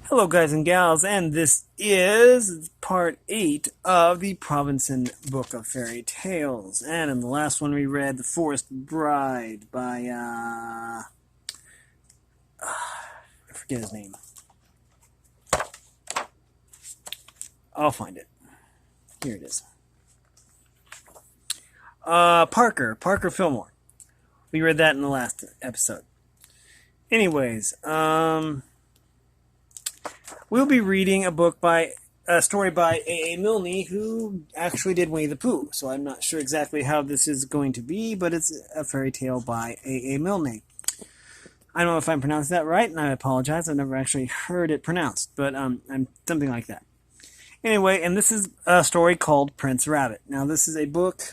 Hello, guys and gals, and this is part 8 of the Provensen Book of Fairy Tales. And in the last one, we read The Forest Bride by, I forget his name. I'll find it. Here it is. Parker Fillmore. We read that in the last episode. Anyways, we'll be reading a story by A.A. Milne, who actually did Winnie the Pooh. So I'm not sure exactly how this is going to be, but it's a fairy tale by A.A. Milne. I don't know if I'm pronouncing that right, and I apologize. I've never actually heard it pronounced, but I'm something like that. Anyway, and this is a story called Prince Rabbit. Now, this is a book.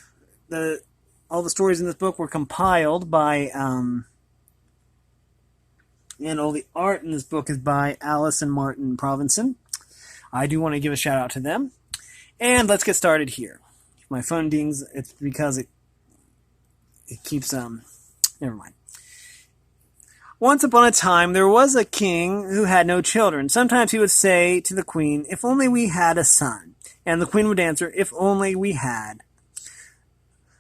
All the stories in this book were compiled by... and all the art in this book is by Alice and Martin Provensen. I do want to give a shout out to them. And let's get started here. If my phone dings, it's because it keeps, never mind. Once upon a time, there was a king who had no children. Sometimes he would say to the queen, "If only we had a son." And the queen would answer, "If only we had."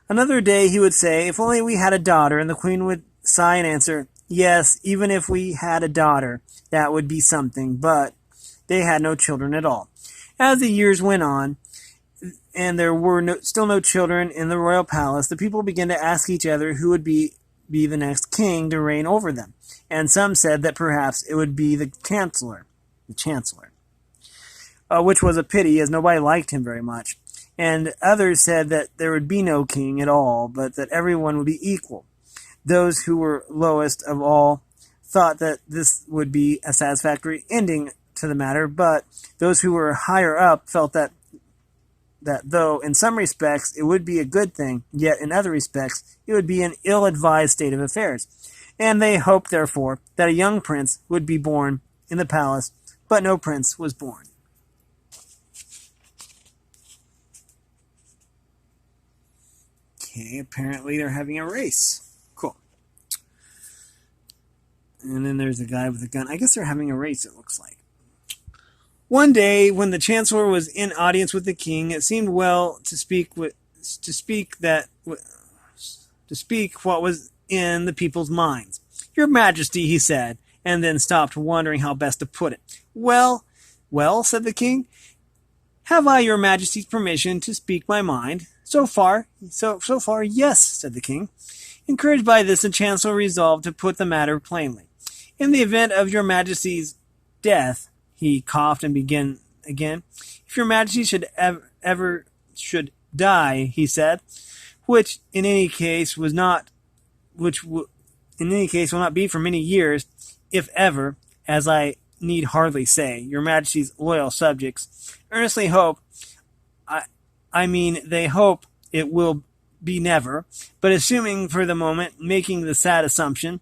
Another day he would say, "If only we had a daughter." And the queen would sigh and answer, "Yes, even if we had a daughter, that would be something," but they had no children at all. As the years went on, and there were still no children in the royal palace, the people began to ask each other who would be the next king to reign over them. And some said that perhaps it would be the chancellor, which was a pity, as nobody liked him very much. And others said that there would be no king at all, but that everyone would be equal. Those who were lowest of all thought that this would be a satisfactory ending to the matter, but those who were higher up felt that though in some respects it would be a good thing, yet in other respects it would be an ill-advised state of affairs. And they hoped, therefore, that a young prince would be born in the palace, but no prince was born. Okay, apparently they're having a race. Cool. And then there's a guy with a gun. I guess they're having a race, it looks like. One day, when the chancellor was in audience with the king, it seemed well to speak what was in the people's minds. "Your Majesty," he said, and then stopped, wondering how best to put it. Well, said the king. "Have I your Majesty's permission to speak my mind?" So far, yes," said the king. Encouraged by this, the chancellor resolved to put the matter plainly. "In the event of your Majesty's death," he coughed and began again. "If your Majesty should ever die," he said, "which in any case will not be for many years, if ever, as I need hardly say, your Majesty's loyal subjects earnestly hope, they hope it will be never, but assuming for the moment, making the sad assumption."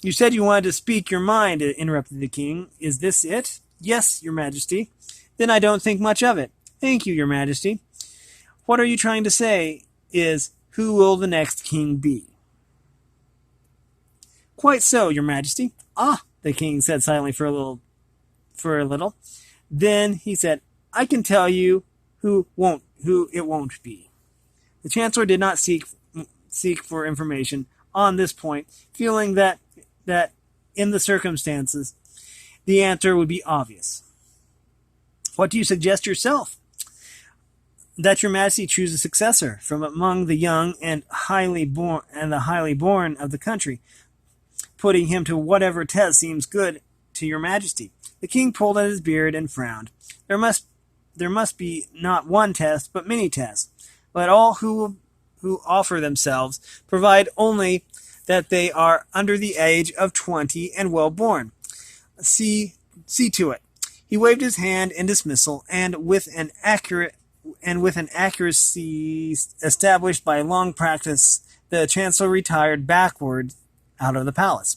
"You said you wanted to speak your mind," interrupted the king. "Is this it?" "Yes, your Majesty." "Then I don't think much of it." "Thank you, your Majesty." "What are you trying to say is, who will the next king be?" "Quite so, your Majesty." "Ah," the king said silently for a little. Then he said, "I can tell you who it won't be." The chancellor did not seek for information on this point, feeling that in the circumstances the answer would be obvious. "What do you suggest yourself?" "That your Majesty choose a successor from among the young and the highly born of the country, putting him to whatever test seems good to your Majesty." The king pulled at his beard and frowned. There must be not one test, but many tests. Let all who offer themselves provide only that they are under the age of 20 and well born. See to it. He waved his hand in dismissal, and with an accuracy established by long practice, the chancellor retired backward out of the palace.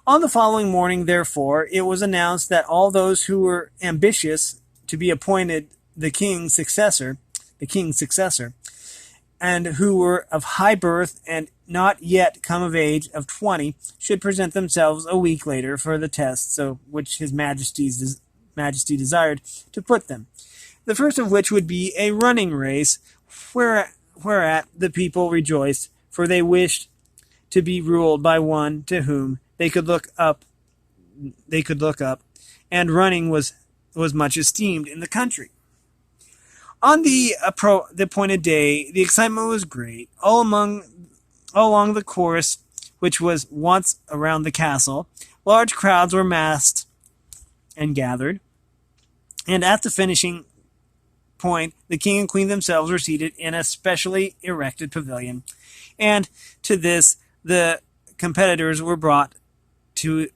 On the following morning, therefore, it was announced that all those who were ambitious to be appointed the king's successor, and who were of high birth and not yet come of age of 20 should present themselves a week later for the test, so which His Majesty desired to put them. The first of which would be a running race, whereat the people rejoiced, for they wished to be ruled by one to whom they could look up. And running was much esteemed in the country. On the appointed day, the excitement was great. All along the course, which was once around the castle, large crowds were massed and gathered. And at the finishing point, the king and queen themselves were seated in a specially erected pavilion. And to this, the competitors were brought to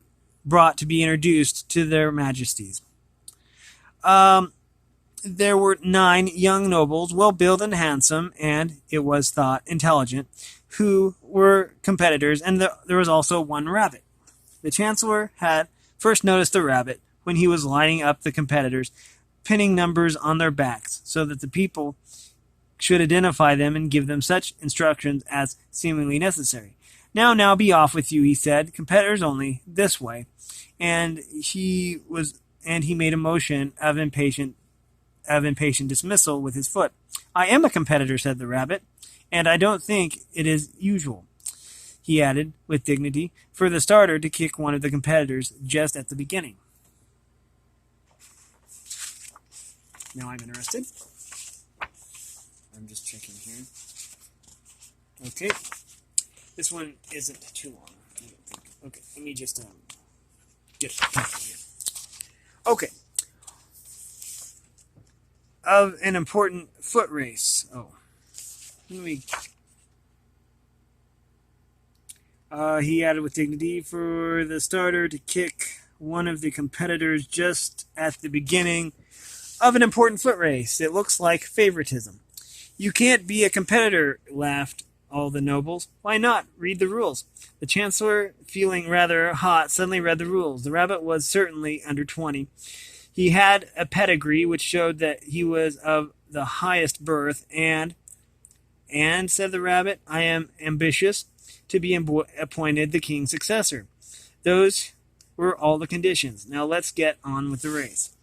be introduced to their majesties. There were 9 young nobles, well-built and handsome, and, it was thought, intelligent, who were competitors, and there was also 1 rabbit. The chancellor had first noticed the rabbit when he was lining up the competitors, pinning numbers on their backs, so that the people should identify them and give them such instructions as seemingly necessary. Now, be off with you, he said. Competitors only, this way. And he made a motion of impatient dismissal with his foot. I am a competitor, said the rabbit, and I don't think it is usual, he added with dignity, for the starter to kick one of the competitors just at the beginning. Now I'm interested. I'm just checking here. Okay. This one isn't too long, I don't think. Okay, let me just get it here. Okay. Of an important foot race. He added with dignity, for the starter to kick one of the competitors just at the beginning of an important foot race. It looks like favoritism. You can't be a competitor, laughed all the nobles. Why not? Read the rules. The chancellor, feeling rather hot, suddenly read the rules. The rabbit was certainly under 20. He had a pedigree which showed that he was of the highest birth, and, said the rabbit, I am ambitious to be appointed the king's successor. Those were all the conditions. Now let's get on with the race.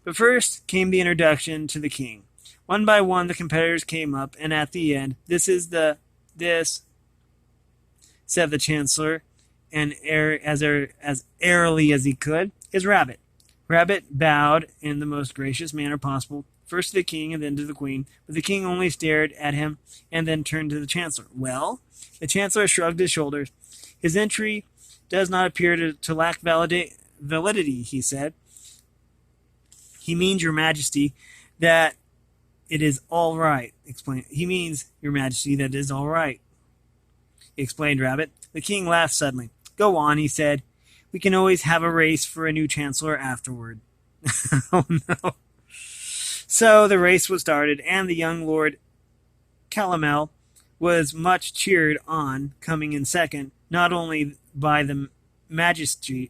But first came the introduction to the king. One by one the competitors came up, and at the end, this, said the chancellor, and as airily as he could, is Rabbit. Rabbit bowed in the most gracious manner possible, first to the king and then to the queen, but the king only stared at him and then turned to the chancellor. Well? The chancellor shrugged his shoulders. His entry does not appear to lack validity, he said. He means, Your Majesty, that it is all right. He means, Your Majesty, that it is all right, explained Rabbit. The king laughed suddenly. Go on, he said. We can always have a race for a new chancellor afterward. Oh, no. So the race was started, and the young Lord Calomel was much cheered on, coming in second, not only by the majesties,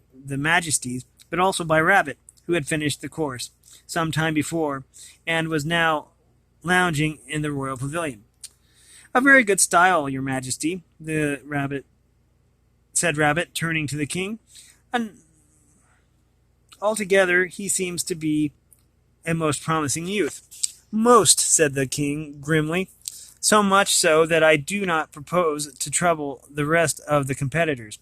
but also by Rabbit, who had finished the course some time before, and was now lounging in the royal pavilion. A very good style, Your Majesty, said Rabbit, turning to the king. And altogether, he seems to be a most promising youth. Most, said the king grimly, so much so that I do not propose to trouble the rest of the competitors.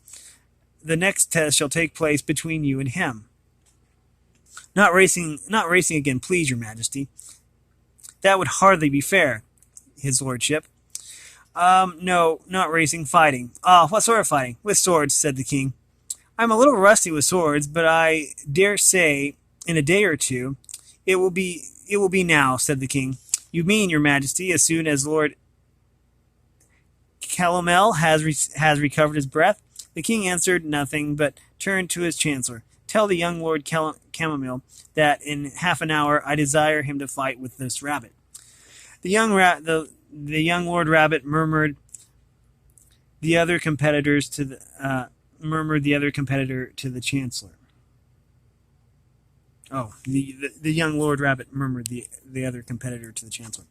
The next test shall take place between you and him. Not racing again, please, Your Majesty. That would hardly be fair, his lordship. No, not racing, fighting. What sort of fighting? With swords, said the king. I'm a little rusty with swords, but I dare say in a day or two it will be now, said the king. You mean, Your Majesty, as soon as Lord Calomel has recovered his breath? The king answered nothing, but turned to his chancellor. Tell the young Lord Calomel that in half an hour I desire him to fight with this rabbit. The young Lord Rabbit murmured the other competitor to the chancellor. Oh, the young Lord Rabbit murmured the other competitor to the chancellor.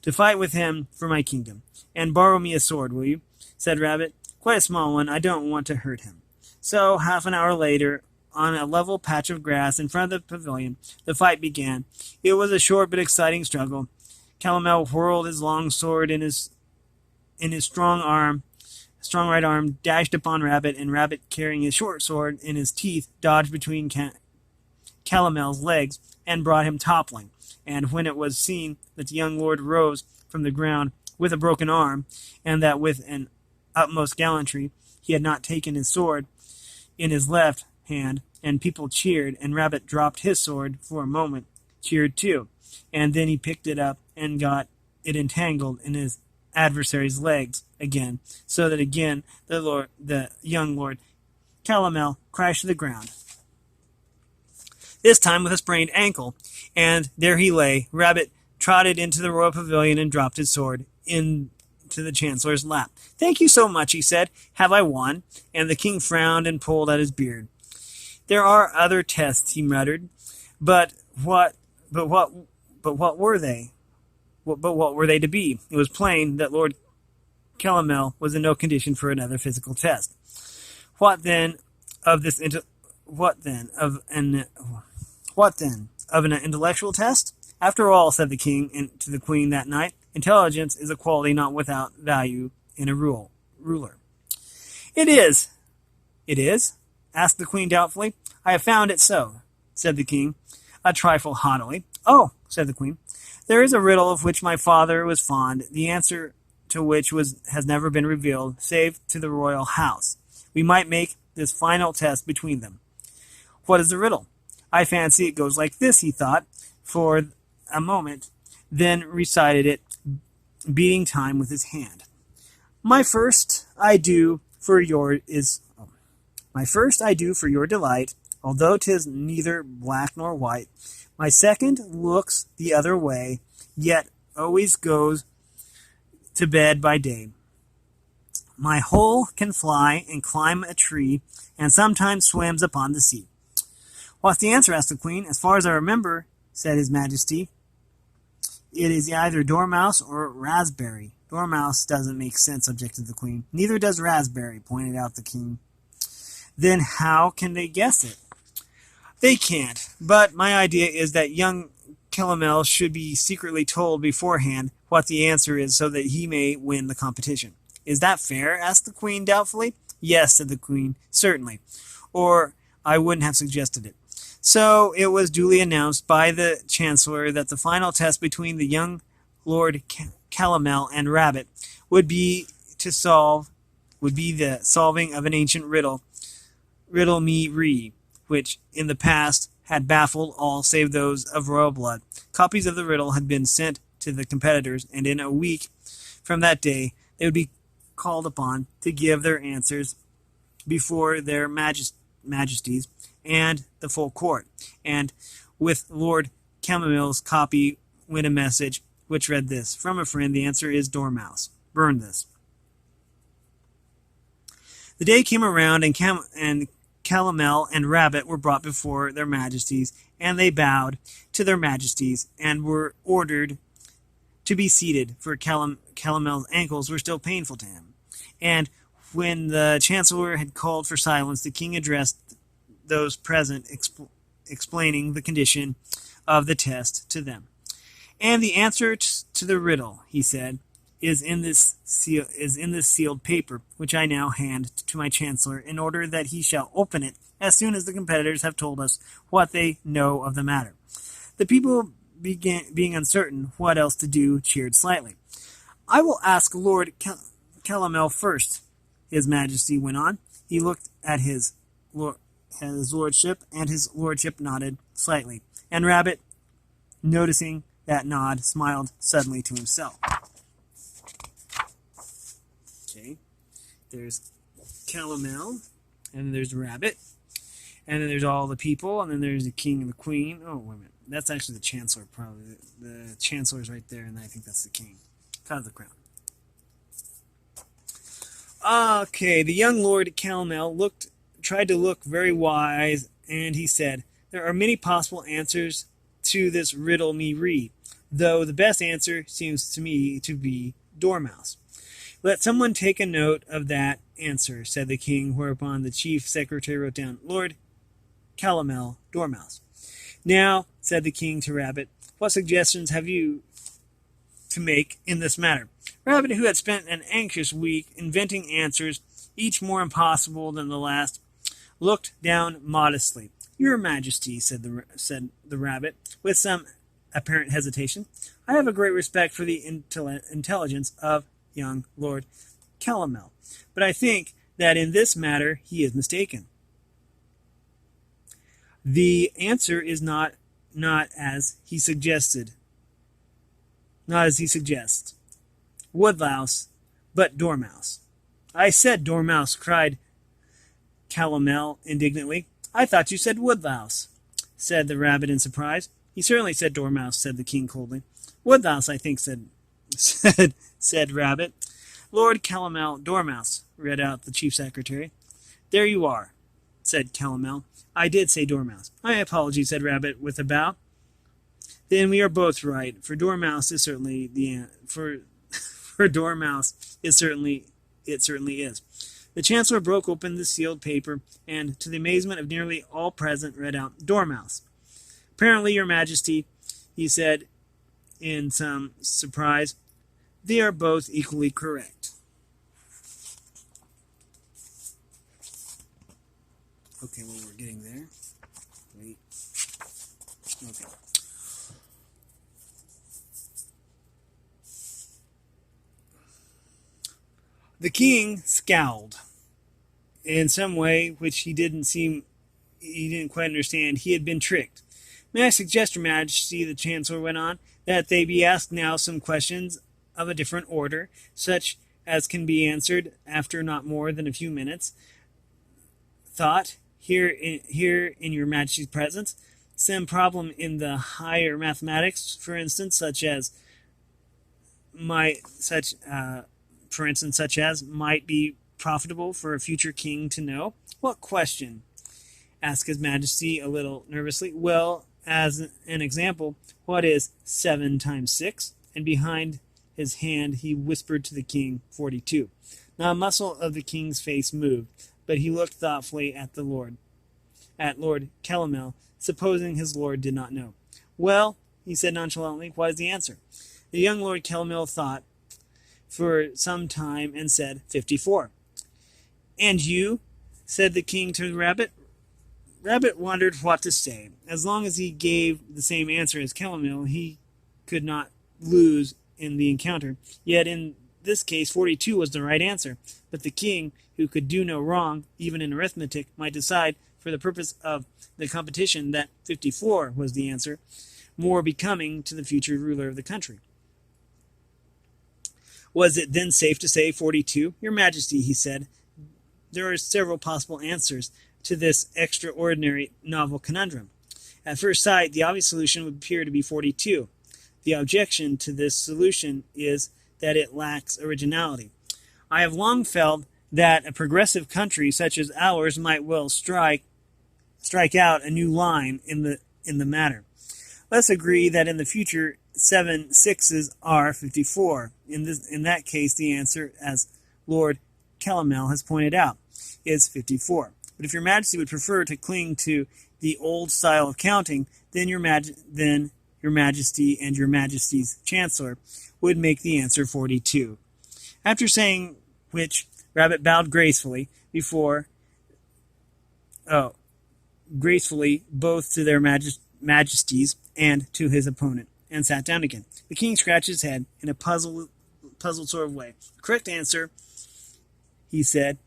To fight with him for my kingdom. And borrow me a sword, will you? said Rabbit. "Quite a small one. I don't want to hurt him." So, half an hour later, on a level patch of grass in front of the pavilion, the fight began. It was a short but exciting struggle. Calomel whirled his long sword in his strong right arm, dashed upon Rabbit, and Rabbit, carrying his short sword in his teeth, dodged between Calomel's legs and brought him toppling. And when it was seen that the young lord rose from the ground with a broken arm, and that with an utmost gallantry he had not taken his sword in his left hand, and people cheered, and Rabbit dropped his sword for a moment, cheered too, and then he picked it up and got it entangled in his adversary's legs again, so that again the young lord Calomel crashed to the ground, this time with a sprained ankle, and there he lay. Rabbit trotted into the royal pavilion and dropped his sword into the chancellor's lap. "Thank you so much," he said. "Have I won?" And the king frowned and pulled at his beard. "There are other tests," he muttered. But what were they? But what were they to be? It was plain that Lord Calomel was in no condition for another physical test. What then of an intellectual test? "After all," said the king to the queen that night, "intelligence is a quality not without value in a ruler." "It is." "It is?" asked the queen doubtfully. "I have found it so," said the king, a trifle haughtily. "Oh," said the queen, "there is a riddle of which my father was fond, the answer to which has never been revealed, save to the royal house. We might make this final test between them." "What is the riddle?" "I fancy it goes like this," he thought for a moment, then recited it, beating time with his hand. My first I do for your delight, although 'tis neither black nor white. My second looks the other way, yet always goes to bed by day. My whole can fly and climb a tree, and sometimes swims upon the sea." "What's the answer?" asked the queen. "As far as I remember," said his majesty, "it is either dormouse or raspberry." "Dormouse doesn't make sense," objected the queen. "Neither does raspberry," pointed out the king. "Then how can they guess it?" "They can't, but my idea is that young Calomel should be secretly told beforehand what the answer is so that he may win the competition." "Is that fair?" asked the queen doubtfully. "Yes," said the queen, "certainly, or I wouldn't have suggested it." So it was duly announced by the chancellor that the final test between the young Lord Calomel and Rabbit would be the solving of an ancient riddle me ree, which in the past had baffled all save those of royal blood. Copies of the riddle had been sent to the competitors, and in a week from that day they would be called upon to give their answers before their majesties and the full court. And with Lord Calomel's copy went a message which read this: "From a friend, the answer is dormouse. Burn this." The day came around, and Calomel and Rabbit were brought before their majesties, and they bowed to their majesties and were ordered to be seated, for Calomel's ankles were still painful to him. And when the chancellor had called for silence, the king addressed those present, explaining the condition of the test to them. "And the answer to the riddle," he said, is in this sealed paper, which I now hand to my chancellor, in order that he shall open it as soon as the competitors have told us what they know of the matter." The people, being uncertain what else to do, cheered slightly. "I will ask Lord Calomel first," his majesty went on. He looked at his lordship, and his lordship nodded slightly, and Rabbit, noticing that nod, smiled suddenly to himself. Okay, there's Calomel, and then there's Rabbit, and then there's all the people, and then there's the king and the queen. Oh, wait a minute. That's actually the chancellor, probably. The chancellor's right there, and I think that's the king. Out of the crown. Okay, the young Lord Calomel tried to look very wise, and he said, "There are many possible answers to this riddle me ree, though the best answer seems to me to be dormouse. Let someone take a note of that answer, said the king, whereupon the chief secretary wrote down, Lord Calomel, Dormouse. Now, said the king to Rabbit, what suggestions have you to make in this matter? Rabbit, who had spent an anxious week inventing answers, each more impossible than the last, looked down modestly. Your Majesty, said the rabbit, with some apparent hesitation, I have a great respect for the intelligence of young Lord Calomel, but I think that in this matter he is mistaken. The answer is not as he suggested. Not as he suggests. Woodlouse, but Dormouse. I said Dormouse, cried Calomel indignantly. I thought you said Woodlouse, said the rabbit in surprise. He certainly said Dormouse, said the king coldly. Woodlouse, I think, said Rabbit. Lord Calomel, Dormouse, read out the chief secretary. There you are, said Calomel. I did say Dormouse. My apologies, said Rabbit with a bow. Then we are both right, for Dormouse is certainly for Dormouse it certainly is. The chancellor broke open the sealed paper and, to the amazement of nearly all present, read out Dormouse. Apparently, Your Majesty, he said in some surprise, they are both equally correct. Okay, well, we're getting there. Wait. Okay. The king scowled in some way which he didn't quite understand. He had been tricked. May I suggest, Your Majesty, the Chancellor went on, that they be asked now some questions of a different order, such as can be answered after not more than a few minutes' thought here in Your Majesty's presence. Some problem in the higher mathematics, for instance, such as might be profitable for a future king to know. What question? Asked His Majesty a little nervously. Well, as an example, what is 7 times 6? And behind his hand he whispered to the king, 42. Not a muscle of the king's face moved, but he looked thoughtfully at Lord Calomel, supposing his lord did not know. Well, he said nonchalantly, what is the answer? The young Lord Calomel thought for some time and said, 54. And you? Said the king to Rabbit. Rabbit wondered what to say. As long as he gave the same answer as Calomel, he could not lose in the encounter. Yet in this case, 42 was the right answer. But the king, who could do no wrong, even in arithmetic, might decide, for the purpose of the competition, that 54 was the answer, more becoming to the future ruler of the country. Was it then safe to say 42? Your Majesty, he said, there are several possible answers to this extraordinary novel conundrum. At first sight, the obvious solution would appear to be 42. The objection to this solution is that it lacks originality. I have long felt that a progressive country such as ours might well strike out a new line in the matter. Let's agree that in the future 7 6s are 54. In that case, the answer, as Lord Calomel has pointed out, is 54. But if Your Majesty would prefer to cling to the old style of counting, then Your Majesty and Your Majesty's Chancellor would make the answer 42. After saying which, Rabbit bowed gracefully both to their majesties and to his opponent, and sat down again. The king scratched his head in a puzzled sort of way. The correct answer, he said,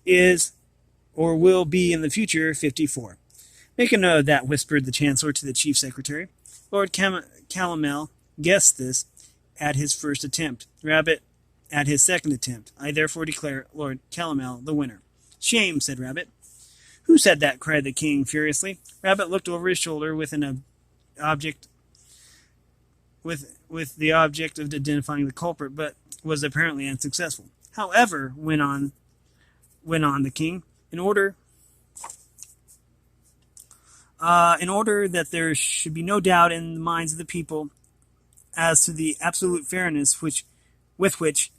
is or will be in the future 54. Make a note of that, whispered the chancellor to the chief secretary. Lord Calomel guessed this at his first attempt, Rabbit at his second attempt. I therefore declare Lord Calomel the winner. Shame, said Rabbit. Who said that? Cried the king furiously. Rabbit looked over his shoulder with the object of identifying the culprit, but was apparently unsuccessful. However, went on the king, in order that there should be no doubt in the minds of the people as to the absolute fairness with which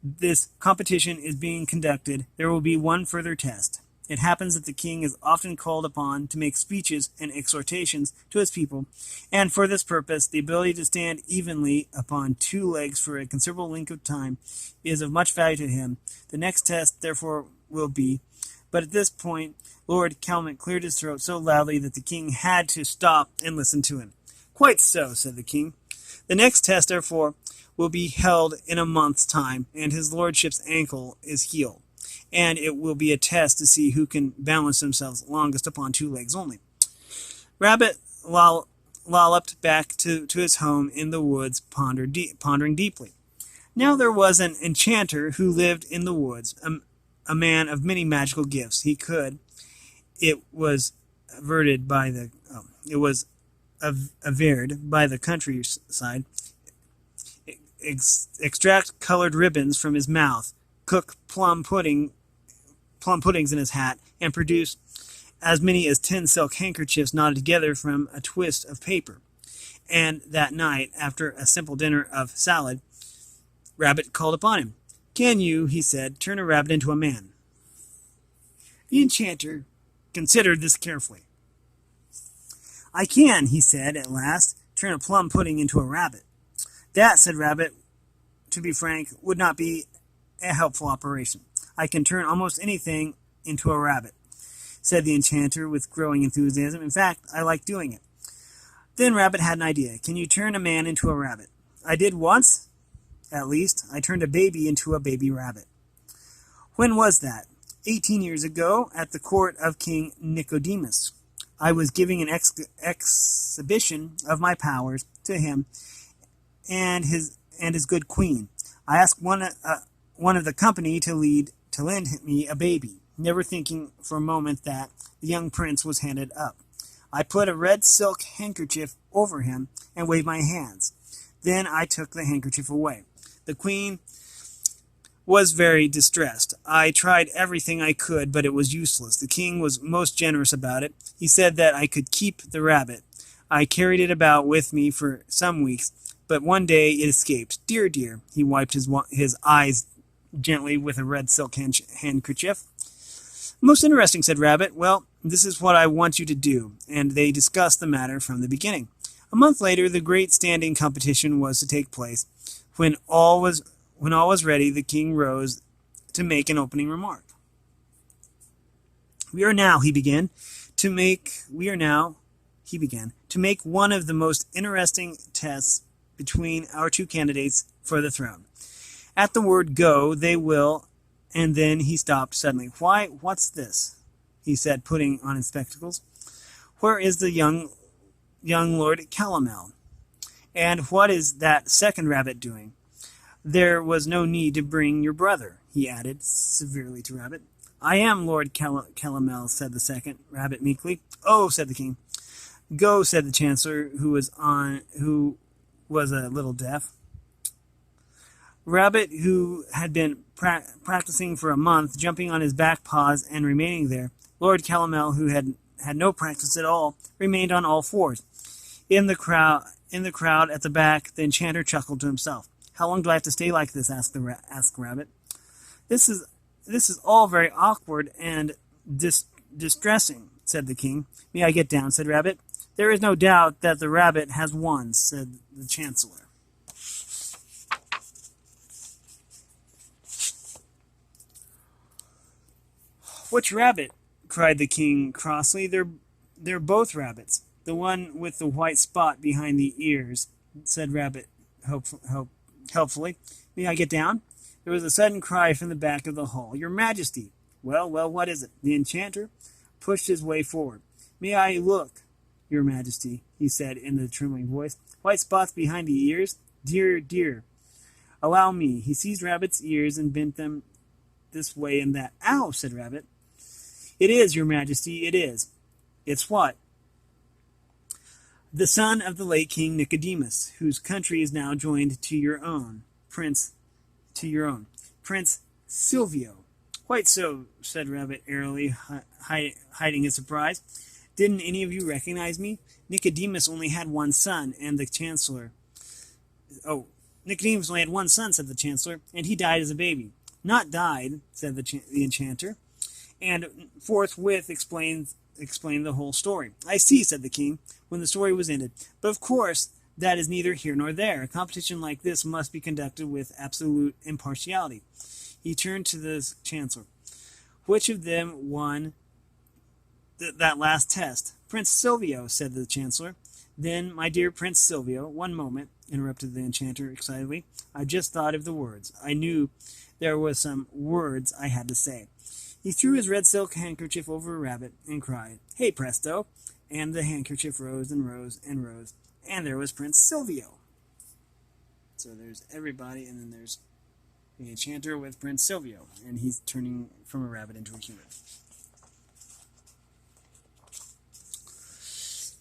This competition is being conducted. There will be one further test. It happens that the king is often called upon to make speeches and exhortations to his people, and for this purpose, the ability to stand evenly upon two legs for a considerable length of time is of much value to him. The next test, therefore, will be. But at this point, Lord Calment cleared his throat so loudly that the king had to stop and listen to him. Quite so, said the king. The next test, therefore, will be held in a month's time, and his lordship's ankle is healed. And it will be a test to see who can balance themselves longest upon two legs only. Rabbit lolloped back to his home in the woods, pondering deeply. Now there was an enchanter who lived in the woods, a man of many magical gifts. It was averred by the countryside, extract colored ribbons from his mouth, cook plum puddings in his hat, and produce as many as 10 silk handkerchiefs knotted together from a twist of paper. And that night, after a simple dinner of salad, Rabbit called upon him. Can you, he said, turn a rabbit into a man? The enchanter considered this carefully. I can, he said at last, turn a plum pudding into a rabbit. That, said Rabbit, to be frank, would not be a helpful operation. I can turn almost anything into a rabbit, said the enchanter with growing enthusiasm. In fact, I like doing it. Then Rabbit had an idea. Can you turn a man into a rabbit? I did once, at least. I turned a baby into a baby rabbit. When was that? 18 years ago, at the court of King Nicodemus. I was giving an exhibition of my powers to him and his good queen. I asked one of the company to lend me a baby, never thinking for a moment that the young prince was handed up. I put a red silk handkerchief over him and waved my hands. Then I took the handkerchief away. The queen was very distressed. I tried everything I could, but it was useless. The king was most generous about it. He said that I could keep the rabbit. I carried it about with me for some weeks, but one day it escaped. Dear, dear, he wiped his eyes gently with a red silk handkerchief. Most interesting, said Rabbit. Well, this is what I want you to do, and they discussed the matter from the beginning. A month later, the great standing competition was to take place. When all was ready, the king rose to make an opening remark. We are now, he began, to make one of the most interesting tests between our two candidates for the throne. At the word go, they will, and then he stopped suddenly. Why, what's this? He said, putting on his spectacles. Where is the young Lord Calomel? And what is that second rabbit doing? There was no need to bring your brother, he added severely to Rabbit. I am Lord Calomel, said the second rabbit meekly. Oh, said the king. Go, said the chancellor, who was a little deaf. Rabbit, who had been practicing for a month, jumping on his back paws and remaining there. Lord Calomel, who had no practice at all, remained on all fours. In the crowd at the back, the enchanter chuckled to himself. How long do I have to stay like this? Asked Rabbit. This is all very awkward and distressing, said the king. May I get down? Said Rabbit. There is no doubt that the rabbit has won, said the chancellor. Which rabbit? Cried the king crossly. They're both rabbits. The one with the white spot behind the ears, said Rabbit helpfully. May I get down? There was a sudden cry from the back of the hall. Your Majesty. Well, what is it? The enchanter pushed his way forward. May I look, Your Majesty, he said in a trembling voice. White spots behind the ears? Dear, dear. Allow me. He seized Rabbit's ears and bent them this way and that. Ow, said Rabbit. It is, Your Majesty, it is. It's what? The son of the late King Nicodemus, whose country is now joined to your own, Prince Silvio. Quite so, said Rabbit airily, hiding his surprise. Didn't any of you recognize me? Nicodemus only had one son, and the chancellor. Oh, Nicodemus only had one son, said the chancellor, and he died as a baby. Not died, said the enchanter, and forthwith explained the whole story. I see, said the king, when the story was ended. But of course, that is neither here nor there. A competition like this must be conducted with absolute impartiality. He turned to the chancellor. Which of them won that last test? Prince Silvio, said the chancellor. Then, my dear Prince Silvio, one moment, interrupted the enchanter excitedly. I just thought of the words. I knew there was some words I had to say. He threw his red silk handkerchief over a rabbit and cried, Hey, presto! And the handkerchief rose and rose and rose, and there was Prince Silvio. So there's everybody, and then there's the enchanter with Prince Silvio, and he's turning from a rabbit into a human.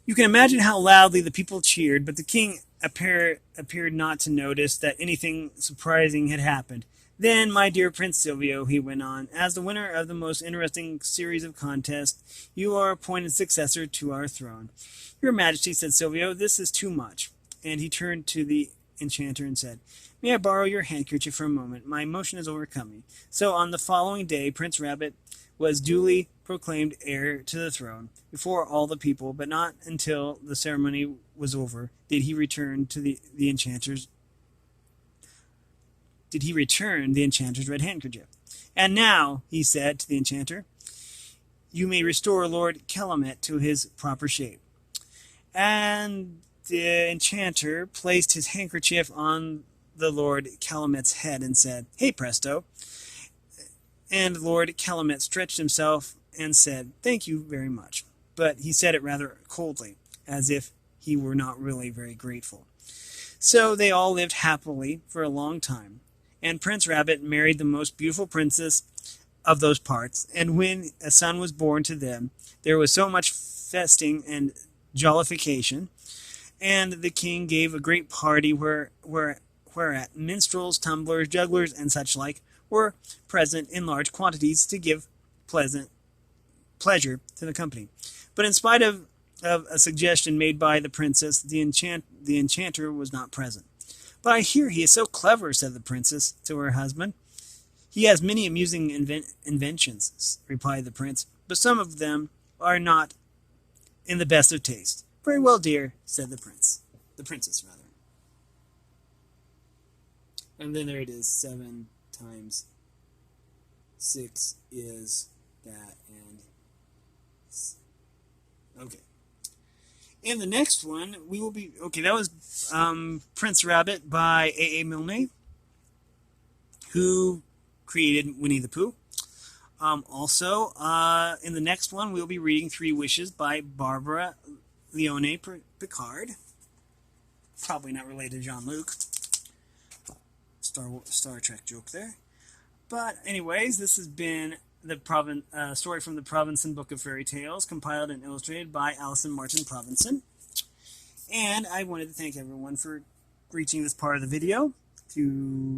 You can imagine how loudly the people cheered, but the king appeared not to notice that anything surprising had happened. Then, my dear Prince Silvio, he went on, as the winner of the most interesting series of contests, you are appointed successor to our throne. Your Majesty, said Silvio, this is too much. And he turned to the enchanter and said, May I borrow your handkerchief for a moment? My emotion has overcome me. So on the following day, Prince Rabbit was duly proclaimed heir to the throne before all the people, but not until the ceremony was over did he return the enchanter's red handkerchief. And now, he said to the enchanter, you may restore Lord Calumet to his proper shape. And the enchanter placed his handkerchief on the Lord Calumet's head and said, Hey, presto! And Lord Calumet stretched himself and said, Thank you very much. But he said it rather coldly, as if he were not really very grateful. So they all lived happily for a long time, and Prince Rabbit married the most beautiful princess of those parts, and when a son was born to them, there was so much feasting and jollification, and the king gave a great party whereat minstrels, tumblers, jugglers, and such like were present in large quantities to give pleasure to the company. But in spite of a suggestion made by the princess, the enchanter was not present. But I hear he is so clever, said the princess to her husband. He has many amusing inventions, replied the prince, but some of them are not in the best of taste. Very well, dear, said the princess. And then there it is, 7 times 6 is that, and okay. And the next one, we will be, okay, that was Prince Rabbit by A.A. Milne, who created Winnie the Pooh. Also, in the next one, we'll be reading 3 Wishes by Barbara Leone Picard. Probably not related to Jean-Luc. Star Trek joke there. But anyways, this has been the story from the Provensen Book of Fairy Tales, compiled and illustrated by Alice and Martin Provensen. And I wanted to thank everyone for reaching this part of the video. If you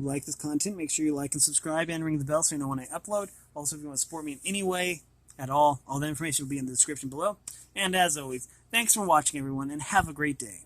like this content, make sure you like and subscribe and ring the bell so you know when I upload. Also, if you want to support me in any way at all the information will be in the description below. And as always, thanks for watching, everyone, and have a great day.